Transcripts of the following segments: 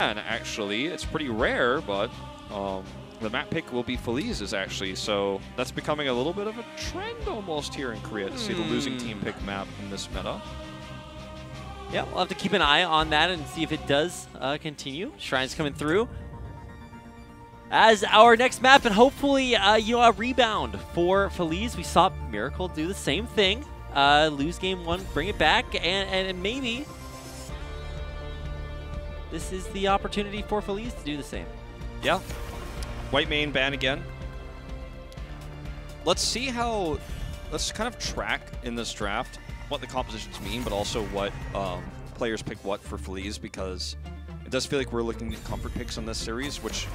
And actually, it's pretty rare, but the map pick will be Feliz's actually, so that's becoming a little bit of a trend almost here in Korea to see the losing team pick map in this meta. Yeah, we'll have to keep an eye on that and see if it does continue. Shrine's coming through as our next map, and hopefully a rebound for Feliz. We saw Miracle do the same thing, lose game 1, bring it back, and maybe this is the opportunity for Feliz to do the same. Yeah. White main ban again. Let's see how, let's kind of track in this draft what the compositions mean, but also what players pick what for Feliz, because it does feel like we're looking at comfort picks on this series, which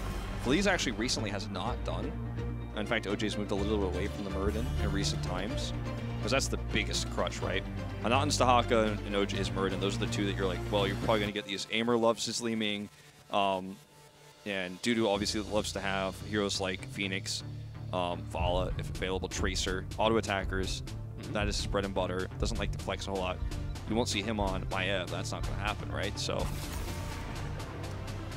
Feliz actually recently has not done. In fact, OJ's moved a little bit away from the Muradin in recent times, because that's the biggest crutch, right? Anat Stahaka and OJ's Muradin, those are the two that you're like, well, you're probably going to get these. Aimer loves his Li Ming. And Dudu obviously loves to have heroes like Phoenix, Vala, if available, Tracer, auto attackers. That is his bread and butter. Doesn't like to flex a whole lot. You won't see him on Maiev. That's not going to happen, right? So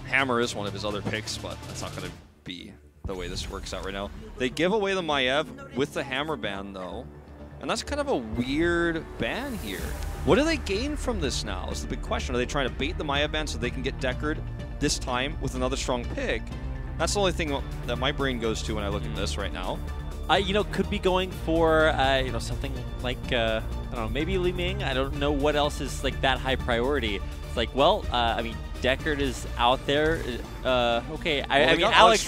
Hammer is one of his other picks, but that's not going to be the way this works out right now. They give away the Maiev with the Hammer ban, though. And that's kind of a weird ban here. What do they gain from this now is the big question. Are they trying to bait the Maiev ban so they can get Deckard this time with another strong pick? That's the only thing that my brain goes to when I look at this right now. Could be going for, something like, I don't know, maybe Li Ming. I don't know what else is like that high priority. It's like, well, I mean, Deckard is out there. Okay, I mean, Alex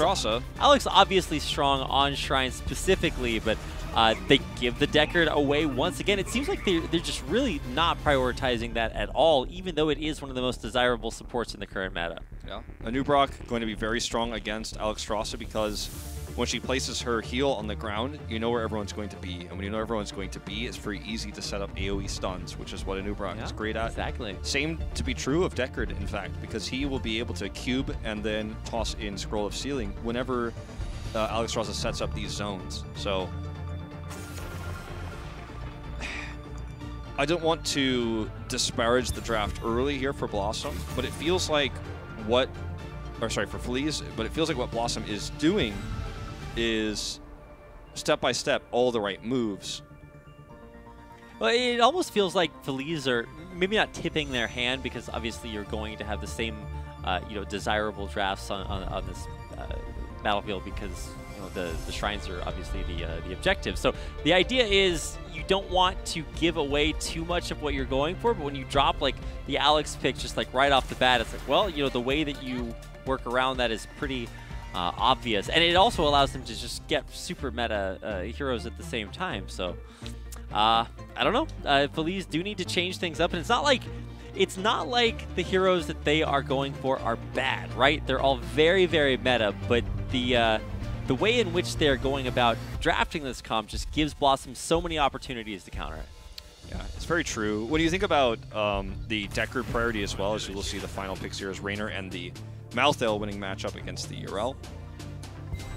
obviously strong on Shrine specifically, but they give the Deckard away once again. It seems like they're just really not prioritizing that at all, even though it is one of the most desirable supports in the current meta. Yeah, Anubrock going to be very strong against Alex Strasser because when she places her heel on the ground, you know where everyone's going to be. And when you know everyone's going to be, it's very easy to set up AoE stuns, which is what Anubrock is great at. Exactly. Same to be true of Deckard, in fact, because he will be able to cube and then toss in Scroll of Sealing whenever Alex Strasser sets up these zones. So I don't want to disparage the draft early here for BlossoM, but it feels like for Feliz, but it feels like what BlossoM is doing is step by step all the right moves. Well, it almost feels like Feliz are maybe not tipping their hand, because obviously you're going to have the same desirable drafts on this battlefield, because the shrines are obviously the objective. So the idea is you don't want to give away too much of what you're going for, but when you drop like the Alex pick just like right off the bat, it's like, well, the way that you work around that is pretty obvious, and it also allows them to just get super meta heroes at the same time. So I don't know. Feliz do need to change things up, and it's not like the heroes that they are going for are bad, right? They're all very, very meta, but the way in which they're going about drafting this comp just gives BlossoM so many opportunities to counter it. Yeah, it's very true. When you think about the Deckard priority as well, as you will see the final picks here is Raynor and the Malthael winning matchup against the URL.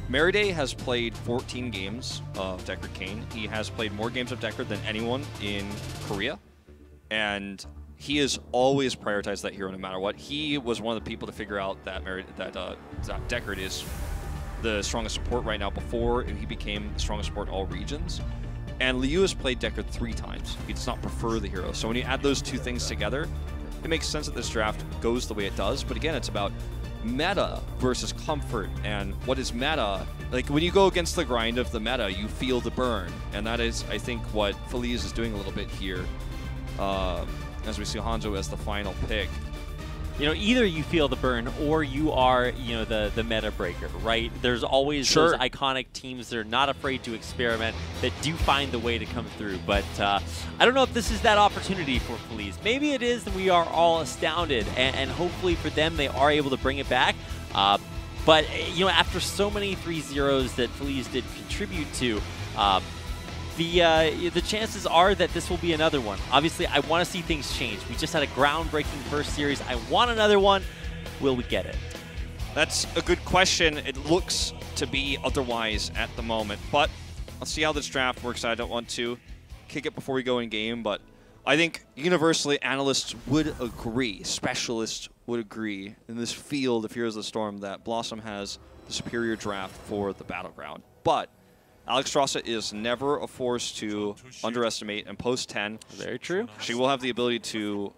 Meriday has played 14 games of Deckard Cain. He has played more games of Deckard than anyone in Korea, and he has always prioritized that hero no matter what. He was one of the people to figure out that Deckard is the strongest support right now before he became the strongest support in all regions. And Liu has played Deckard 3 times. He does not prefer the hero. So when you add those two things together, it makes sense that this draft goes the way it does. But again, it's about meta versus comfort. And what is meta? Like, when you go against the grind of the meta, you feel the burn. And that is, I think, what Feliz is doing a little bit here. As we see Hanzo as the final pick. Either you feel the burn or you are, the meta breaker, right? There's always those iconic teams that are not afraid to experiment, that do find the way to come through. But I don't know if this is that opportunity for Feliz. Maybe it is, and we are all astounded. And hopefully for them, they are able to bring it back. But, after so many 3-0s that Feliz did contribute to, the chances are that this will be another one. Obviously, I want to see things change. We just had a groundbreaking first series. I want another one. Will we get it? That's a good question. It looks to be otherwise at the moment, but let's see how this draft works. I don't want to kick it before we go in game, but I think universally analysts would agree, specialists would agree in this field of Heroes of the Storm that BlossoM has the superior draft for the Battleground. But Alexstrasza is never a force to underestimate, and post 10, very true. She will have the ability to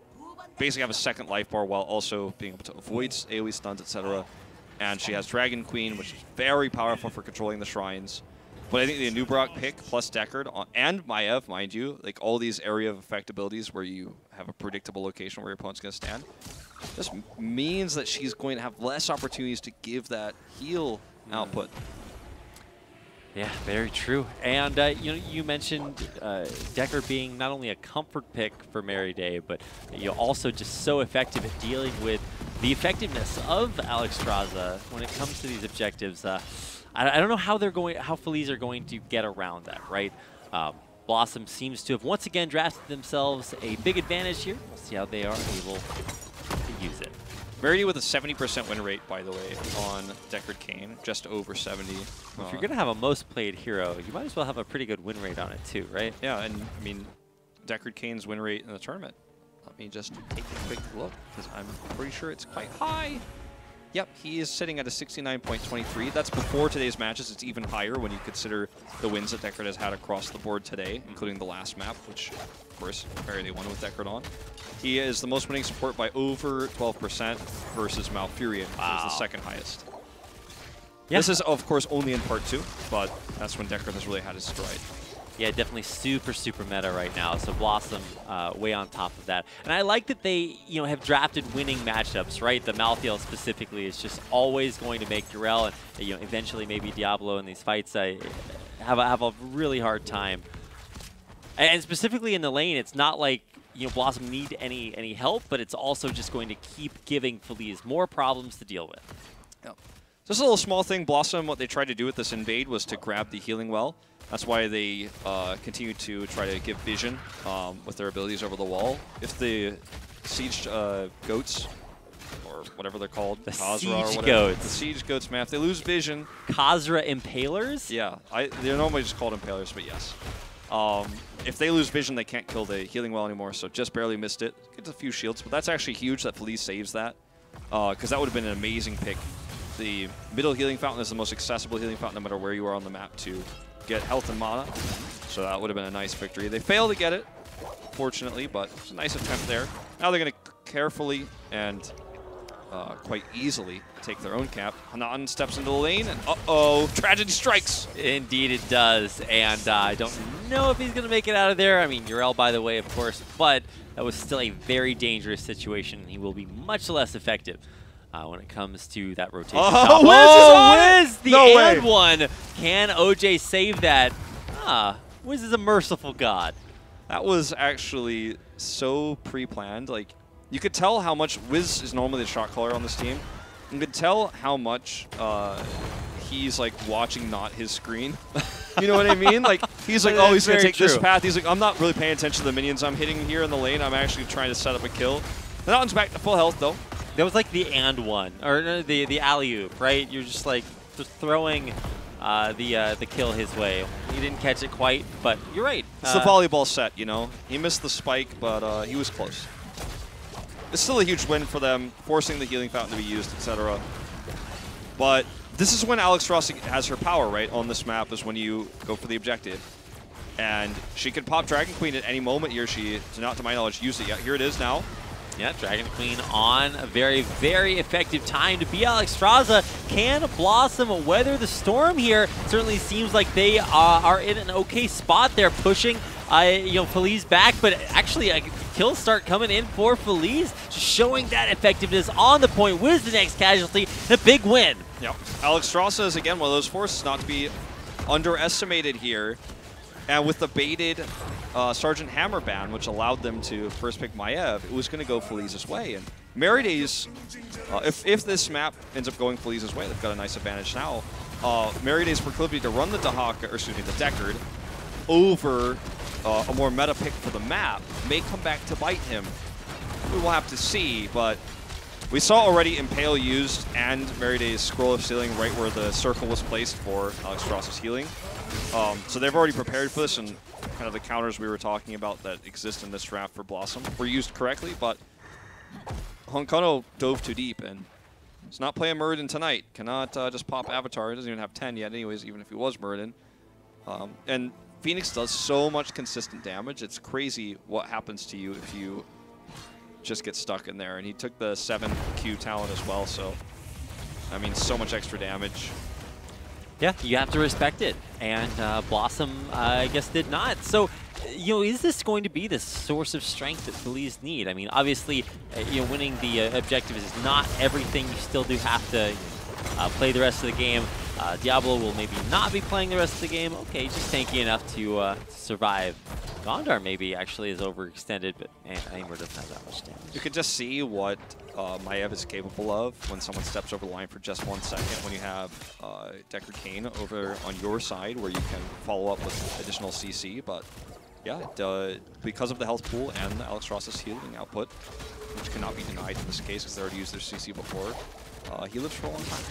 basically have a second life bar while also being able to avoid AoE stuns, etc. And she has Dragon Queen, which is very powerful for controlling the shrines. But I think the Nubrak pick plus Deckard and Maiev, mind you, like all these area of effect abilities where you have a predictable location where your opponent's going to stand, this means that she's going to have less opportunities to give that heal output. Yeah, very true. And you know, you mentioned Deckard being not only a comfort pick for Merryday, but also just so effective at dealing with the effectiveness of Alexstrasza when it comes to these objectives. I don't know how Feliz are going to get around that, right? BlossoM seems to have once again drafted themselves a big advantage here. We'll see how they are able to use it. Merryday with a 70% win rate, by the way, on Deckard Cain, just over 70. Well, if you're going to have a most played hero, you might as well have a pretty good win rate on it too, right? Yeah, and I mean, Deckard Cain's win rate in the tournament. Let me just take a quick look, because I'm pretty sure it's quite high. Yep, he is sitting at a 69.23. That's before today's matches. It's even higher when you consider the wins that Deckard has had across the board today, including the last map, which, of course, Merryday won with Deckard on. He is the most winning support by over 12% versus Malfurion, who's the second highest. Yeah. This is, of course, only in part 2, but that's when Deckard has really had his stride. Yeah, definitely super, super meta right now. So BlossoM way on top of that. And I like that they, have drafted winning matchups, right? The Malthael specifically is just always going to make Durell and, eventually maybe Diablo in these fights have a really hard time. And specifically in the lane, it's not like, BlossoM need any help, but it's also just going to keep giving Feliz more problems to deal with. Yep. Just a little small thing, BlossoM, what they tried to do with this invade was to grab the healing well. That's why they continue to try to give vision with their abilities over the wall. If the siege goats, or whatever they're called, the Khazra siege or whatever, goats. The siege goats, man, if they lose vision, Khazra Impalers? Yeah, they're normally just called Impalers, but yes. If they lose vision, they can't kill the healing well anymore, so just barely missed it. Gets a few shields, but that's actually huge that Feliz saves that, because that would have been an amazing pick. The middle healing fountain is the most accessible healing fountain no matter where you are on the map to get health and mana, so that would have been a nice victory. They failed to get it, fortunately, but it's a nice attempt there. Now they're going to carefully and quite easily take their own cap. Hanan steps into the lane, and uh-oh, tragedy strikes! Indeed it does, and I don't know if he's going to make it out of there. I mean, Urel, by the way, of course, but that was still a very dangerous situation. He will be much less effective when it comes to that rotation. Wiz, the and one. Can OJ save that? Wiz is a merciful god. That was actually so pre-planned. Like, you could tell how much Wiz is normally the shot caller on this team. You could tell how much he's like watching not his screen. You know what I mean? Like, he's like, oh, he's gonna take this path. He's like, I'm not really paying attention to the minions I'm hitting here in the lane. I'm actually trying to set up a kill. That one's back to full health though. That was like the and one, or the alley-oop, right? You're just like just throwing the kill his way. He didn't catch it quite, but you're right. It's the volleyball set, He missed the spike, but he was close. It's still a huge win for them, forcing the healing fountain to be used, etc. But this is when Alexstrasza has her power, right? On this map is when you go for the objective. And she can pop Dragon Queen at any moment here. She did not, to my knowledge, use it yet. Here it is now. Yeah, Dragon Queen on a very, very effective time to be Alexstrasza. Can BlossoM weather the storm here? Certainly seems like they are in an okay spot. They're pushing, Feliz back, but actually kills start coming in for Feliz, just showing that effectiveness on the point. Wiz the next casualty, and a big win. Yep. Alexstrasza is, again, one of those forces not to be underestimated here. And with the baited Sergeant Hammer ban, which allowed them to first pick Maiev, it was going to go Feliz's way. And Merryday's, if this map ends up going Feliz's way, they've got a nice advantage now. Merryday's proclivity to run the Dahaka, or excuse me, the Deckard, over a more meta pick for the map may come back to bite him. We will have to see, but we saw already Impale used and Merryday's Scroll of Sealing right where the circle was placed for Alexstrasza's healing. So they've already prepared for this, and kind of the counters we were talking about that exist in this draft for BlossoM were used correctly, but Honkono dove too deep, and he's not playing Muradin tonight. Cannot just pop Avatar. He doesn't even have 10 yet anyways, even if he was Muradin. And Phoenix does so much consistent damage. It's crazy what happens to you if you just get stuck in there. And he took the 7Q talent as well, so I mean, so much extra damage. Yeah, you have to respect it, and BlossoM, I guess, did not. So, you know, is this going to be the source of strength that Feliz need? I mean, obviously, you know, winning the objective is not everything. You still do have to play the rest of the game. Diablo will maybe not be playing the rest of the game. Okay, just tanky enough to survive. Gondar maybe actually is overextended, but Aimer doesn't have that much damage. You can just see what Maiev is capable of when someone steps over the line for just 1 second, when you have Decker Kane over on your side where you can follow up with additional CC. But yeah, because of the health pool and Alex Ross's healing output, which cannot be denied in this case because they already used their CC before, he lives for a long time.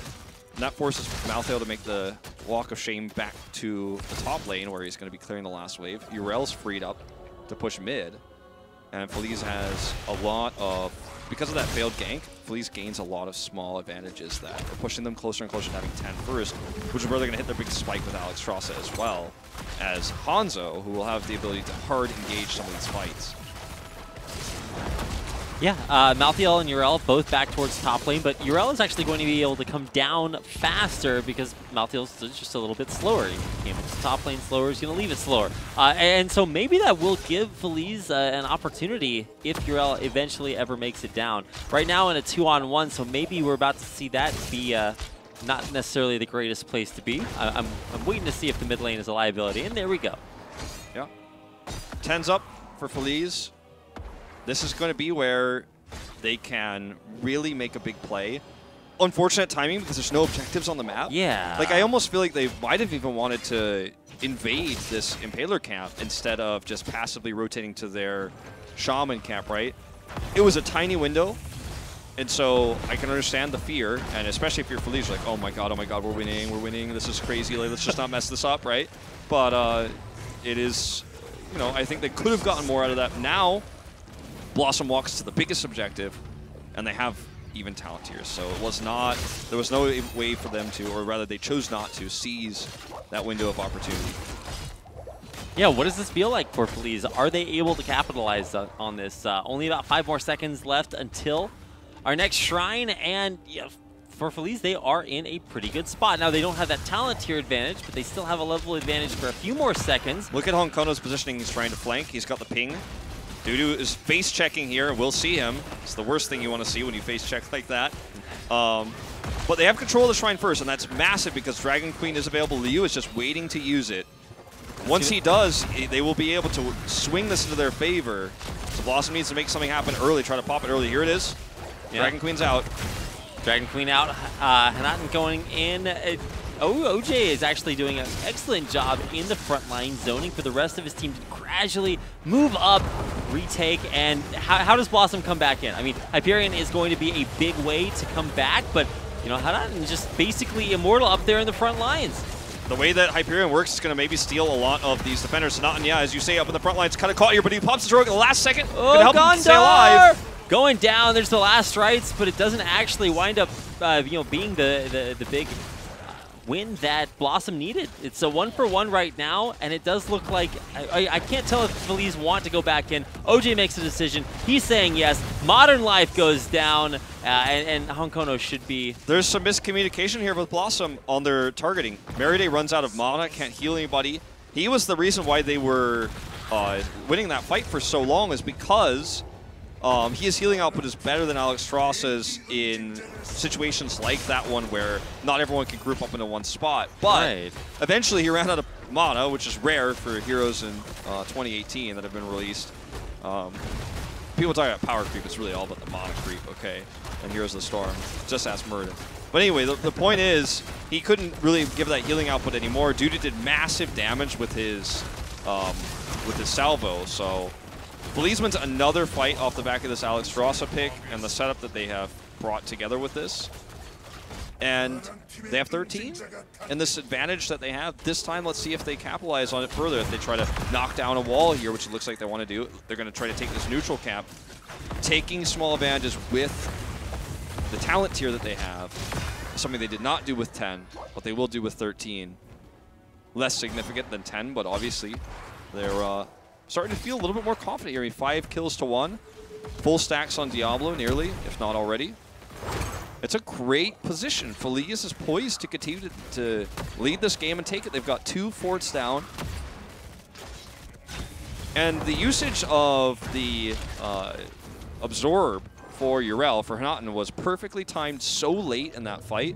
And that forces Malthael to make the walk of shame back to the top lane where he's going to be clearing the last wave. Urel's freed up to push mid. And Feliz has a lot of, because of that failed gank, Feliz gains a lot of small advantages that are pushing them closer and closer to having 10 first, which is where they're going to hit their big spike with Alex Strasza as well as Hanzo, who will have the ability to hard engage some of these fights. Yeah, Malthael and Urel both back towards top lane, but Urel is actually going to be able to come down faster because Malthael's just a little bit slower. He came into top lane slower, he's going to leave it slower. And so maybe that will give Feliz an opportunity if Urel eventually ever makes it down. Right now in a 2-on-1, so maybe we're about to see that be not necessarily the greatest place to be. I'm waiting to see if the mid lane is a liability, and there we go. Yeah. 10's up for Feliz. This is going to be where they can really make a big play. Unfortunate timing because there's no objectives on the map. Yeah. Like, I almost feel like they might have even wanted to invade this Impaler camp instead of just passively rotating to their Shaman camp, right? It was a tiny window, and so I can understand the fear, and especially if you're Feliz, you're like, oh my god, we're winning, this is crazy, like, let's just not mess this up, right? But it is, you know, I think they could have gotten more out of that. Now, BlossoM walks to the biggest objective, and they have even talent tiers. So it was not, there was no way for them to, or rather they chose not to, seize that window of opportunity. Yeah, what does this feel like for Feliz? Are they able to capitalize on this? Only about 5 more seconds left until our next shrine, and yeah, for Feliz, they are in a pretty good spot. Now, they don't have that talent tier advantage, but they still have a level advantage for a few more seconds. Look at Honkono's positioning. He's trying to flank. He's got the ping. Dudu is face checking here. We'll see him. It's the worst thing you want to see when you face check like that. But they have control of the shrine first, and that's massive because Dragon Queen is available. Liu is just waiting to use it. Once he does, they will be able to swing this into their favor. So BlossoM needs to make something happen early, try to pop it early. Here it is. Yeah. Dragon Queen's out. Dragon Queen out. Hanaten going in. OJ is actually doing an excellent job in the front line, zoning for the rest of his team to gradually move up, retake, and how does BlossoM come back in? I mean, Hyperion is going to be a big way to come back, but, you know, Hanaten is just basically immortal up there in the front lines. The way that Hyperion works is going to maybe steal a lot of these defenders. Hanaten, yeah, as you say, up in the front lines, kind of caught here, but he pops his rogue at the last second. Oh, help him stay alive. Going down, there's the last rites, but it doesn't actually wind up, you know, being the big win that BlossoM needed. It's a 1-for-1 right now, and it does look like, I can't tell if Feliz want to go back in. OJ makes a decision. He's saying yes. Modern Life goes down, and Honkono should be. There's some miscommunication here with BlossoM on their targeting. Meride runs out of mana, can't heal anybody. He was the reason why they were winning that fight for so long, is because his healing output is better than Alex Strasza's in situations like that one where not everyone can group up into one spot. But eventually he ran out of mana, which is rare for heroes in 2018 that have been released. People talk about power creep, it's really all about the mana creep, okay? And Heroes of the Storm, just ask Muradin. But anyway, the point is, he couldn't really give that healing output anymore. Dude did massive damage with his salvo, so Feliz wins another fight off the back of this Alex Strasza pick and the setup that they have brought together with this. And they have 13. And this advantage that they have, this time, let's see if they capitalize on it further. If they try to knock down a wall here, which it looks like they want to do, they're going to try to take this neutral camp. taking small advantages with the talent tier that they have, something they did not do with 10, but they will do with 13. Less significant than 10, but obviously they're starting to feel a little bit more confident here. I mean, 5 kills to 1. Full stacks on Diablo, nearly, if not already. It's a great position. Feliz is poised to continue to lead this game and take it. They've got 2 forts down. And the usage of the Absorb for Yrel, for Hnatten, was perfectly timed so late in that fight.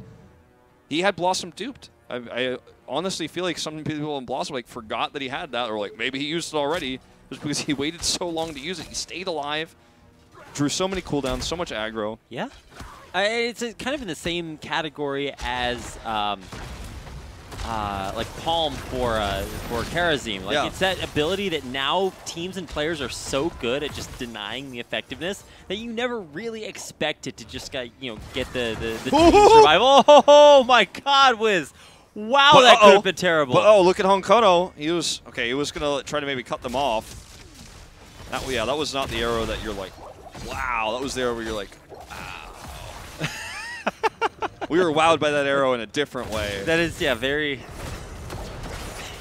He had BlossoM duped. I honestly feel like some people in BlossoM like forgot that he had that, or like maybe he used it already, just because he waited so long to use it. He stayed alive, drew so many cooldowns, so much aggro. Yeah. It's kind of in the same category as like Palm for Karazim. Like, it's that ability that now teams and players are so good at just denying the effectiveness that you never really expect it to just get the team survival. Oh my God, Wiz! Wow, but that could have been terrible. But look at Honkono. He was gonna try to maybe cut them off. That was not the arrow that you're like, wow. That was the arrow where you're like, wow. We were wowed by that arrow in a different way. That is, very,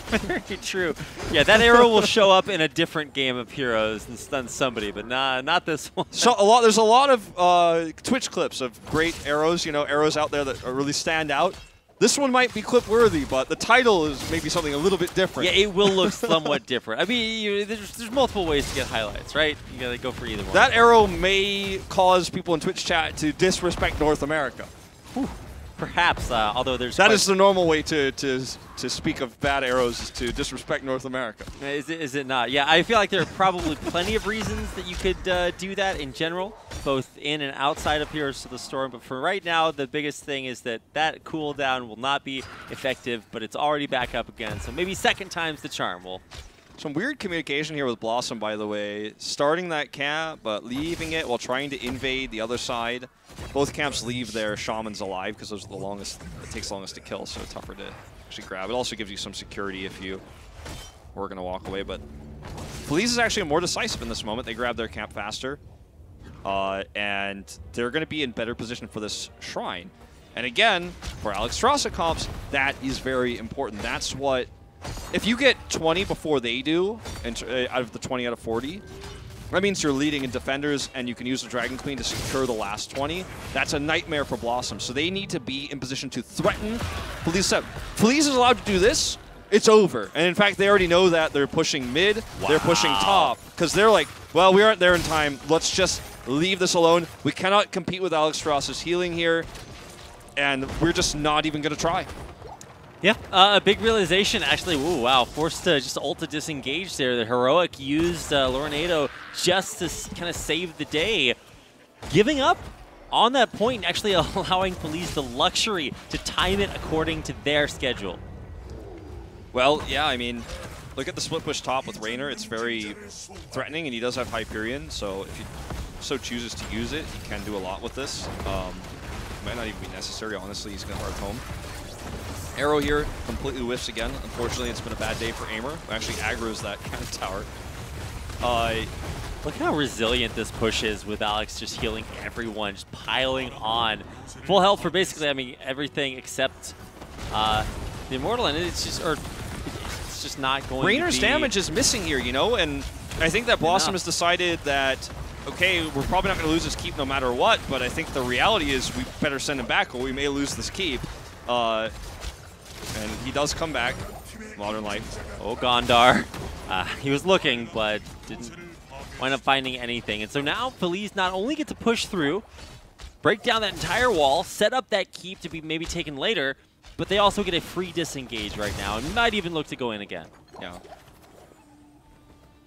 very true. Yeah, that arrow will show up in a different game of Heroes and stun somebody, but not this one. So there's a lot of Twitch clips of great arrows, arrows out there that really stand out. This one might be clip-worthy, but the title is maybe something a little bit different. Yeah, it will look somewhat different. I mean, there's multiple ways to get highlights, right? You gotta go for either one. That arrow may cause people in Twitch chat to disrespect North America. Whew. Perhaps, although there's... That is the normal way to speak of bad arrows, is to disrespect North America. Is it not? Yeah, I feel like there are probably plenty of reasons that you could do that in general, both in and outside of Heroes of the Storm. But for right now, the biggest thing is that cooldown will not be effective, but it's already back up again. So maybe second time's the charm. Some weird communication here with BlossoM, by the way. Starting that camp, but leaving it while trying to invade the other side. Both camps leave their shamans alive because those are the longest. It takes longest to kill, so tougher to actually grab. It also gives you some security if you were going to walk away. But Feliz is actually more decisive in this moment. They grab their camp faster, and they're going to be in better position for this shrine. And again, for Alexstrasza comps, that is very important. That's what. If you get 20 before they do, out of the 20 out of 40, that means you're leading in defenders and you can use the Dragon Queen to secure the last 20. That's a nightmare for BlossoM. So they need to be in position to threaten Feliz. Feliz is allowed to do this, it's over. And in fact, they already know that. They're pushing mid, they're pushing top, because they're like, well, we aren't there in time. Let's just leave this alone. We cannot compete with Alexstrasza's healing here, and we're just not even going to try. Yeah, a big realization, actually. Ooh, wow, forced to just ult to disengage there. The Heroic used Lorenado just to kind of save the day. Giving up on that point and actually allowing Feliz the luxury to time it according to their schedule. Well, yeah, I mean, look at the split push top with Raynor. It's very threatening, and he does have Hyperion, so if he so chooses to use it, he can do a lot with this. Might not even be necessary, honestly. He's going to heart home. Arrow here completely whiffs again. Unfortunately, it's been a bad day for Aimer, who actually aggroes that cannon tower. Look how resilient this push is with Alex just healing everyone, just piling on. Full health for basically, I mean, everything except the Immortal, and it's just not going Raynor's to be... damage is missing here, and I think that BlossoM has decided that, okay, we're probably not going to lose this keep no matter what, but I think the reality is we better send him back or we may lose this keep. And he does come back, Modern Life. Oh, Gondar. He was looking, but didn't wind up finding anything. And so now Feliz not only get to push through, break down that entire wall, set up that keep to be maybe taken later, but they also get a free disengage right now and might even look to go in again. Yeah.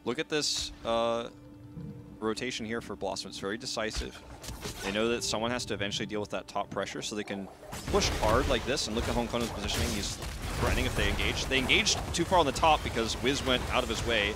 Look at this rotation here for BlossoM. It's very decisive. They know that someone has to eventually deal with that top pressure, so they can push hard like this. And look at Honkono's positioning. He's threatening if they engage. They engaged too far on the top because Wiz went out of his way.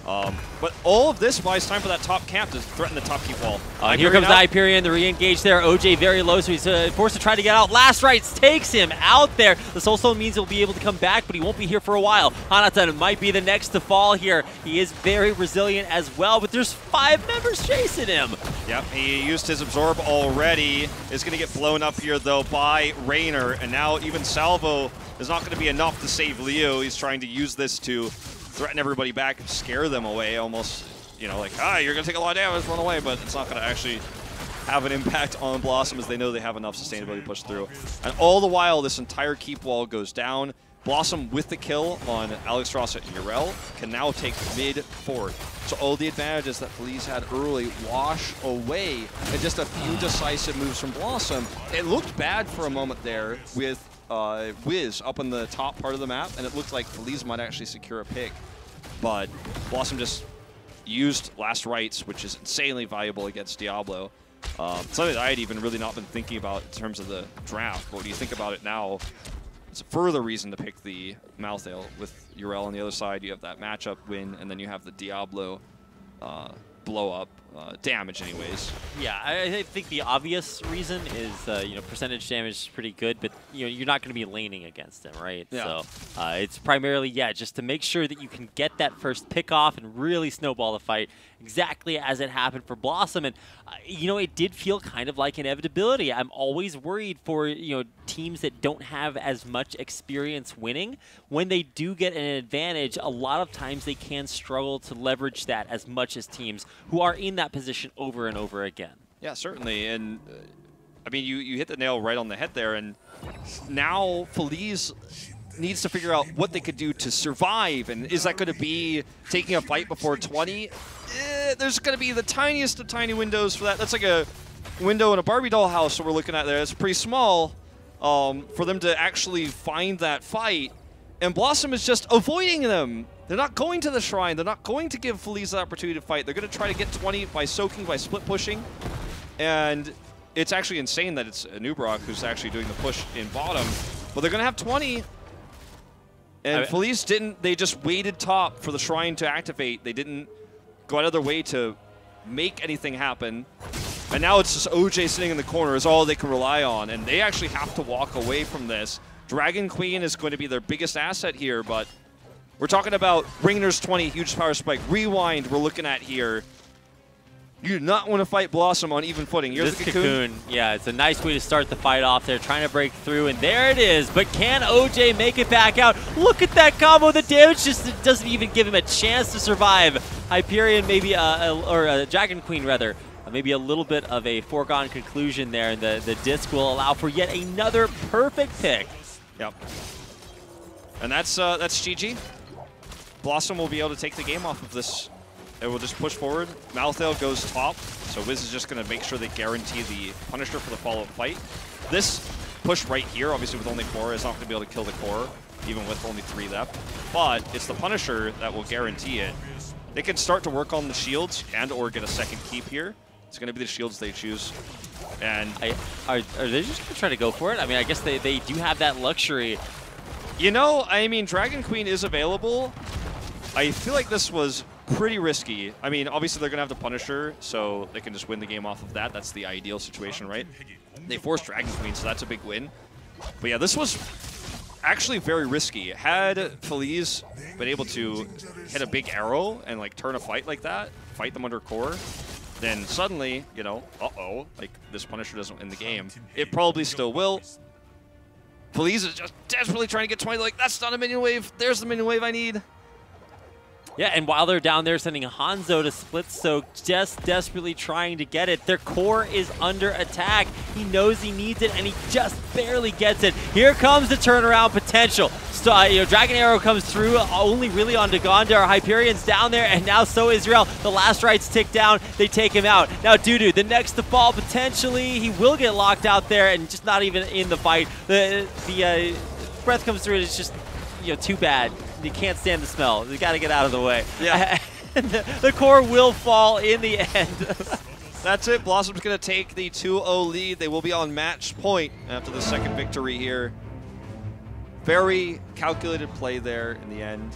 But all of this buys time for that top camp to threaten the top keep wall. Here comes the Hyperion, the re-engage there. OJ very low, so he's forced to try to get out. Last Rites takes him out there. The Soul Stone means he'll be able to come back, but he won't be here for a while. Hanatan might be the next to fall here. He is very resilient as well, but there's 5 members chasing him. Yep, he used his absorb already. Is going to get blown up here, though, by Raynor, and now even Salvo is not going to be enough to save Leo. He's trying to use this to threaten everybody back, scare them away, almost, you know, like, you're going to take a lot of damage, run away, but it's not going to actually have an impact on BlossoM as they know they have enough sustainability to push through. And all the while, this entire keep wall goes down. BlossoM with the kill on Alex Ross and Urel can now take mid forward. So all the advantages that Feliz had early wash away, and just a few decisive moves from BlossoM. It looked bad for a moment there with Wiz up on the top part of the map, and it looked like Feliz might actually secure a pick. But BlossoM just used Last Rites, which is insanely valuable against Diablo. Something that I had even really not been thinking about in terms of the draft, but when you think about it now, it's a further reason to pick the Malthael. With Urel on the other side, you have that matchup win, and then you have the Diablo blow-up damage anyways. Yeah, I think the obvious reason is, you know, percentage damage is pretty good, but, you know, you're not going to be laning against him, right? Yeah. So it's primarily, just to make sure that you can get that first pick off and really snowball the fight exactly as it happened for BlossoM. And, you know, it did feel kind of like inevitability. I'm always worried for, you know, teams that don't have as much experience winning. When they do get an advantage, a lot of times they can struggle to leverage that as much as teams who are in that position over and over again. Yeah, certainly. And, I mean, you hit the nail right on the head there. And now Feliz needs to figure out what they could do to survive. And is that going to be taking a fight before 20? There's going to be the tiniest of tiny windows for that. That's like a window in a Barbie doll house that we're looking at there. It's pretty small for them to actually find that fight. And BlossoM is just avoiding them. They're not going to the shrine. They're not going to give Feliz the opportunity to fight. They're going to try to get 20 by soaking, by split pushing. And it's actually insane that it's Nubrok who's actually doing the push in bottom. But they're going to have 20. And Feliz didn't. They just waited top for the shrine to activate. They didn't go out of their way to make anything happen. And now it's just OJ sitting in the corner is all they can rely on. And they actually have to walk away from this. Dragon Queen is going to be their biggest asset here, but we're talking about Raynor's 20, huge power spike. Rewind we're looking at here. You do not want to fight BlossoM on even footing. Here's the cocoon. Yeah, it's a nice way to start the fight off there, trying to break through, and there it is. But can OJ make it back out? Look at that combo. The damage just doesn't even give him a chance to survive. Hyperion maybe, or Dragon Queen rather, maybe a little bit of a foregone conclusion there, and the disc will allow for yet another perfect pick. Yep. And that's GG. BlossoM will be able to take the game off of this. It will just push forward. Malthael goes top, so Wiz is just going to make sure they guarantee the Punisher for the follow-up fight. This push right here, obviously with only 4, is not going to be able to kill the core, even with only 3 left. But it's the Punisher that will guarantee it. They can start to work on the shields and or get a second keep here. It's going to be the shields they choose. And are they just going to try to go for it? I mean, I guess they do have that luxury. You know, I mean, Dragon Queen is available. I feel like this was pretty risky. I mean, obviously they're going to have the Punisher, so they can just win the game off of that. That's the ideal situation, right? They forced Dragon Queen, so that's a big win. But yeah, this was actually very risky. Had Feliz been able to hit a big arrow and like turn a fight like that, fight them under core, then suddenly, you know, like this Punisher doesn't win the game. It probably still will. Feliz is just desperately trying to get 20, like, that's not a minion wave. There's the minion wave I need. Yeah, and while they're down there sending Hanzo to split soak, just desperately trying to get it. Their core is under attack. He knows he needs it, and he just barely gets it. Here comes the turnaround potential. So, you know, Dragon Arrow comes through only really on Dagondar. Hyperion's down there, and now so is Israel. The last rights tick down. They take him out. Now Dudu, the next to fall potentially. He will get locked out there and just not even in the fight. The breath comes through, and it's just, you know, too bad. You can't stand the smell. You got to get out of the way. Yeah. The core will fall in the end. That's it. BlossoM's going to take the 2-0 lead. They will be on match point after the second victory here. Very calculated play there in the end.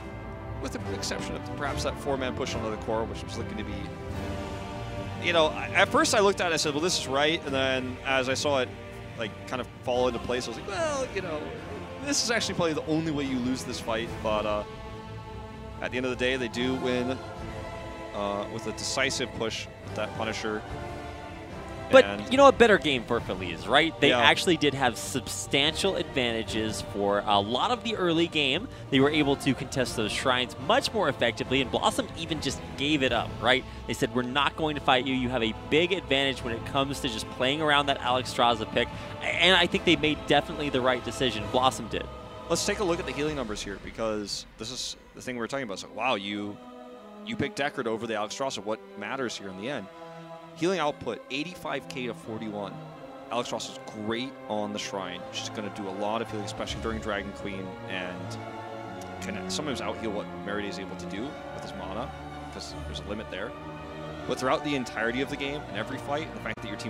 with the exception of perhaps that 4-man push onto the core, which was looking to be, you know, at first I looked at it and I said, well, this is right. And then as I saw it, like, kind of fall into place, I was like, well, you know, this is actually probably the only way you lose this fight. But at the end of the day, they do win with a decisive push with that Punisher. But, and you know, a better game for Feliz, right? They yeah. actually did have substantial advantages for a lot of the early game. They were able to contest those shrines much more effectively, and BlossoM even just gave it up, right? They said, we're not going to fight you. You have a big advantage when it comes to just playing around that Alexstrasza pick. And I think they made definitely the right decision. BlossoM did. Let's take a look at the healing numbers here, because this is the thing we were talking about. So, wow, you picked Deckard over the Alexstrasza. What matters here in the end? Healing output, 85k to 41. Alexstrasza is great on the Shrine. She's going to do a lot of healing, especially during Dragon Queen, and can sometimes out-heal what Meriday is able to do with his mana, because there's a limit there. But throughout the entirety of the game, in every fight, the fact that your team